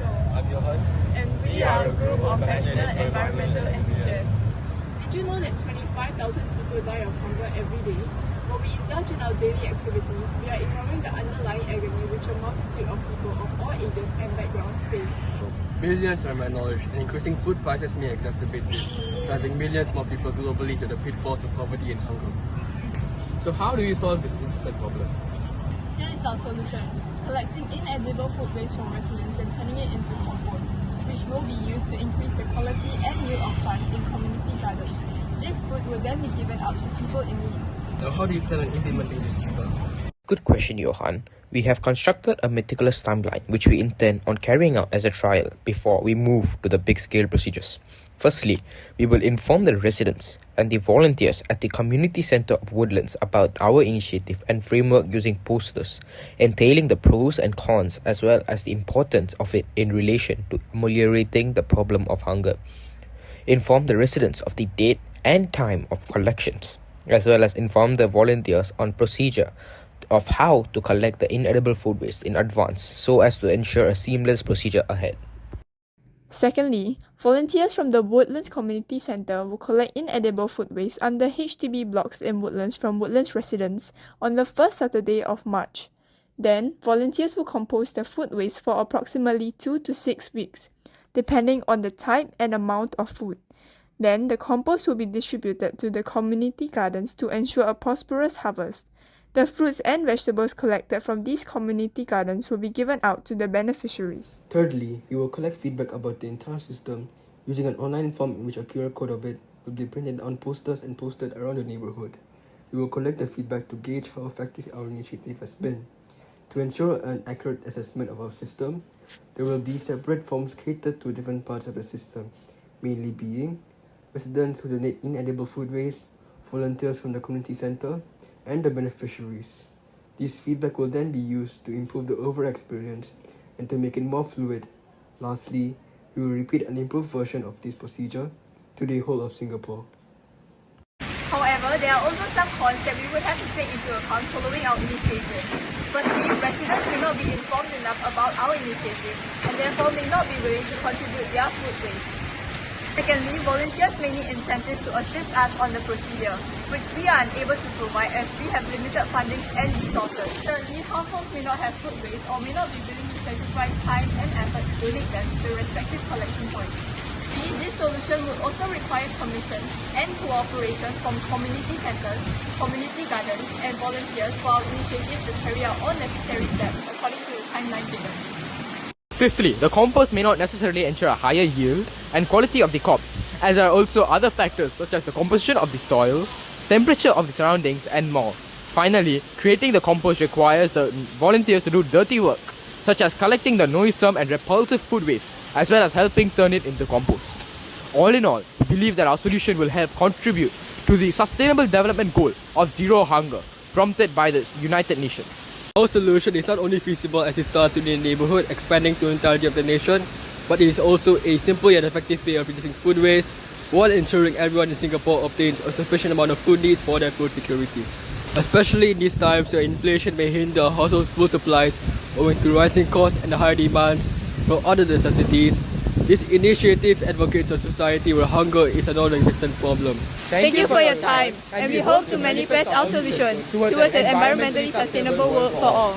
I'm Johan. And we are a group of passionate environmental enthusiasts. Did you know that 25,000 people die of hunger every day? While we indulge in our daily activities, we are ignoring the underlying agony which a multitude of people of all ages and backgrounds face. Millions are malnourished, and increasing food prices may exacerbate this, driving millions more people globally to the pitfalls of poverty and hunger. So how do you solve this incessant problem? Here is our solution: collecting inedible food waste from residents and turning it into compost, which will be used to increase the quality and yield of plants in community gardens. This food will then be given out to people in need. Now how do you plan on implementing this treatment? Good question, Johan. We have constructed a meticulous timeline which we intend on carrying out as a trial before we move to the big-scale procedures. Firstly, we will inform the residents and the volunteers at the Community Centre of Woodlands about our initiative and framework using posters entailing the pros and cons as well as the importance of it in relation to ameliorating the problem of hunger. Inform the residents of the date and time of collections, as well as inform the volunteers on procedure of how to collect the inedible food waste in advance so as to ensure a seamless procedure ahead. Secondly, volunteers from the Woodlands Community Centre will collect inedible food waste under HDB blocks in Woodlands from Woodlands residents on the first Saturday of March. Then, volunteers will compost the food waste for approximately 2 to 6 weeks, depending on the type and amount of food. Then, the compost will be distributed to the community gardens to ensure a prosperous harvest. The fruits and vegetables collected from these community gardens will be given out to the beneficiaries. Thirdly, we will collect feedback about the entire system using an online form in which a QR code of it will be printed on posters and posted around the neighborhood. We will collect the feedback to gauge how effective our initiative has been. To ensure an accurate assessment of our system, there will be separate forms catered to different parts of the system, mainly being residents who donate inedible food waste, volunteers from the community centre, and the beneficiaries. This feedback will then be used to improve the overall experience and to make it more fluid. Lastly, we will repeat an improved version of this procedure to the whole of Singapore. However, there are also some cons that we would have to take into account following our initiative. Firstly, residents may not be informed enough about our initiative and therefore may not be willing to contribute their food waste. Secondly, volunteers may need incentives to assist us on the procedure, which we are unable to provide as we have limited funding and resources. Thirdly, households may not have food waste or may not be willing to sacrifice time and effort to donate them to the respective collection points. This solution would also require permission and cooperation from community centres, community gardens, and volunteers for our initiative to carry out all necessary steps according to the timeline given. Fifthly, the compost may not necessarily ensure a higher yield and quality of the crops, as there are also other factors such as the composition of the soil, temperature of the surroundings, and more. Finally, creating the compost requires the volunteers to do dirty work, such as collecting the noisome and repulsive food waste, as well as helping turn it into compost. All in all, we believe that our solution will help contribute to the Sustainable Development Goal of Zero Hunger, prompted by the United Nations. Our solution is not only feasible as it starts in the neighborhood, expanding to the entirety of the nation, but it is also a simple yet effective way of reducing food waste while ensuring everyone in Singapore obtains a sufficient amount of food needs for their food security. Especially in these times where inflation may hinder household food supplies owing to rising costs and higher demands for other necessities, this initiative advocates a society where hunger is a non-existent problem. Thank you for your time, and we hope to manifest our solution towards an environmentally sustainable world for all.